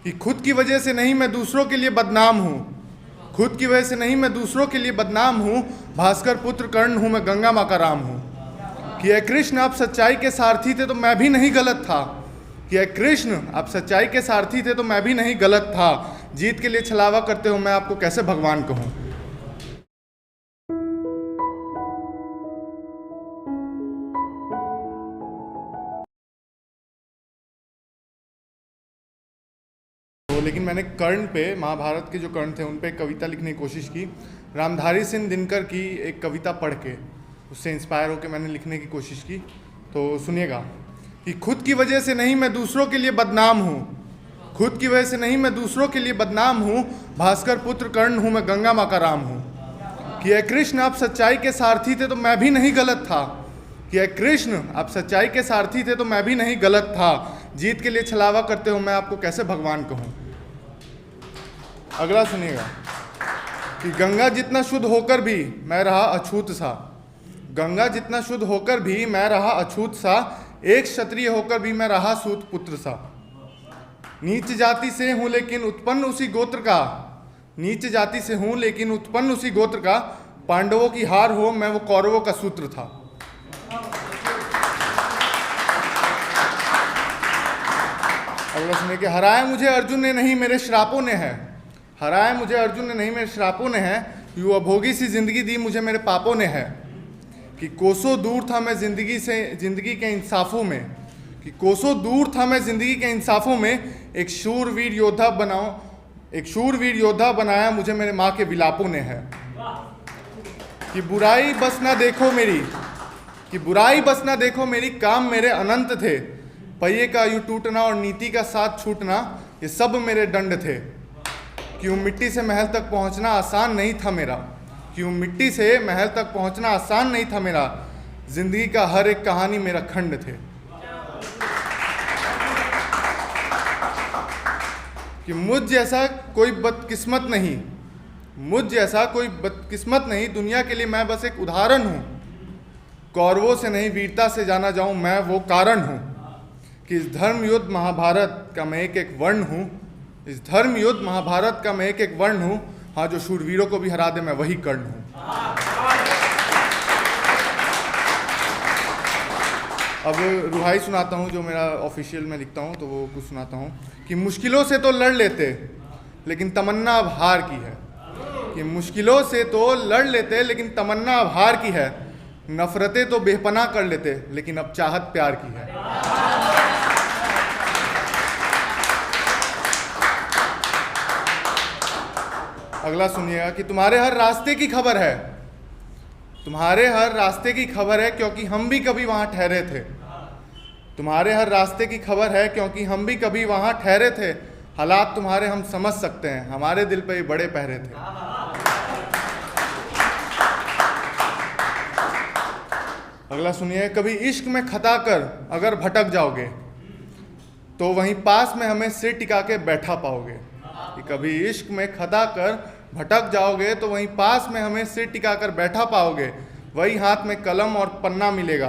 कि खुद की वजह से नहीं मैं दूसरों के लिए बदनाम हूँ, खुद की वजह से नहीं मैं दूसरों के लिए बदनाम हूँ, भास्कर पुत्र कर्ण हूँ मैं, गंगा माँ का राम हूँ। कि हे कृष्ण आप सच्चाई के सारथी थे तो मैं भी नहीं गलत था, कि हे कृष्ण आप सच्चाई के सारथी थे तो मैं भी नहीं गलत था, जीत के लिए छलावा करते हो मैं आपको कैसे भगवान कहूँ। लेकिन मैंने कर्ण पे, महाभारत के जो कर्ण थे उन पे एक कविता लिखने की कोशिश की। रामधारी सिंह दिनकर की एक कविता पढ़ के उससे इंस्पायर होकर मैंने लिखने की कोशिश की। तो सुनिएगा कि खुद की वजह से नहीं मैं दूसरों के लिए बदनाम हूँ, खुद की वजह से नहीं मैं दूसरों के लिए बदनाम हूँ, भास्कर पुत्र कर्ण हूँ मैं, गंगा माँ का राम हूँ। कि हे कृष्ण आप सच्चाई के सारथी थे तो मैं भी नहीं गलत था, कि हे कृष्ण आप सच्चाई के सारथी थे तो मैं भी नहीं गलत था, जीत के लिए छलावा करते हो मैं आपको कैसे भगवान कहूँ। अगला सुनिएगा कि गंगा जितना शुद्ध होकर भी मैं रहा अछूत सा, गंगा जितना शुद्ध होकर भी मैं रहा अछूत सा, एक क्षत्रिय होकर भी मैं रहा सूत पुत्र सा। नीच जाति से हूं लेकिन उत्पन्न उसी गोत्र का, नीच जाति से हूं लेकिन उत्पन्न उसी गोत्र का, पांडवों की हार हो मैं वो कौरवों का सूत्र था। अगला सुनिए कि हराया मुझे अर्जुन ने नहीं मेरे श्रापों ने है, हराया मुझे अर्जुन ने नहीं मेरे श्रापों ने है, यूं अभोगी सी जिंदगी दी मुझे मेरे पापों ने है। कि कोसों दूर था मैं जिंदगी से, जिंदगी के इंसाफों में, कि कोसों दूर था मैं जिंदगी के इंसाफों में, एक शूरवीर योद्धा बनाओ, एक शूरवीर योद्धा बनाया मुझे मेरे माँ के विलापों ने है। कि बुराई बस ना देखो मेरी, कि बुराई बस ना देखो मेरी, काम मेरे अनंत थे, पहिए का यूं टूटना और नीति का साथ छूटना ये सब मेरे दंड थे। क्यों मिट्टी से महल तक पहुंचना आसान नहीं था मेरा, क्यों मिट्टी से महल तक पहुंचना आसान नहीं था मेरा, जिंदगी का हर एक कहानी मेरा खंड थे। कि मुझ जैसा कोई बदकिस्मत नहीं, मुझ जैसा कोई बदकिस्मत नहीं, दुनिया के लिए मैं बस एक उदाहरण हूँ, कौरवों से नहीं वीरता से जाना जाऊँ मैं वो कारण हूँ। कि इस धर्म युद्ध महाभारत का मैं एक एक वर्ण हूँ, इस धर्म युद्ध महाभारत का मैं एक एक वर्ण हूँ, हाँ जो शूरवीरों को भी हरा दे मैं वही कर्ण हूँ। अब रुहाई सुनाता हूँ जो मेरा ऑफिशियल में लिखता हूँ, तो वो कुछ सुनाता हूँ। कि मुश्किलों से तो लड़ लेते लेकिन तमन्ना अब हार की है, कि मुश्किलों से तो लड़ लेते लेकिन तमन्ना अब हार की है, नफरतें तो बेपनाह कर लेते लेकिन अब चाहत प्यार की है। अगला सुनिएगा कि तुम्हारे हर रास्ते की खबर है, तुम्हारे हर रास्ते की खबर है क्योंकि हम भी कभी वहां ठहरे थे, तुम्हारे हर रास्ते की खबर है क्योंकि हम भी कभी वहां ठहरे थे, हालात तुम्हारे हम समझ सकते हैं, हमारे दिल पे बड़े पहरे थे। अगला सुनिए, कभी इश्क में खता कर अगर भटक जाओगे तो वहीं पास में हमें सिर टिका के बैठा पाओगे। कि कभी इश्क में खता कर भटक जाओगे तो वहीं पास में हमें सिर टिका कर बैठा पाओगे, वही हाथ में कलम और पन्ना मिलेगा,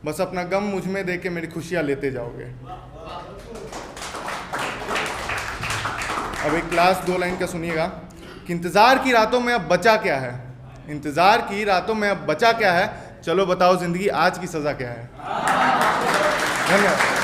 बस अपना गम मुझ में दे के मेरी खुशियां लेते जाओगे। अब एक क्लास 2 लाइन का सुनिएगा कि इंतजार की रातों में अब बचा क्या है, इंतजार की रातों में अब बचा क्या है, चलो बताओ जिंदगी आज की सजा क्या है। धन्यवाद।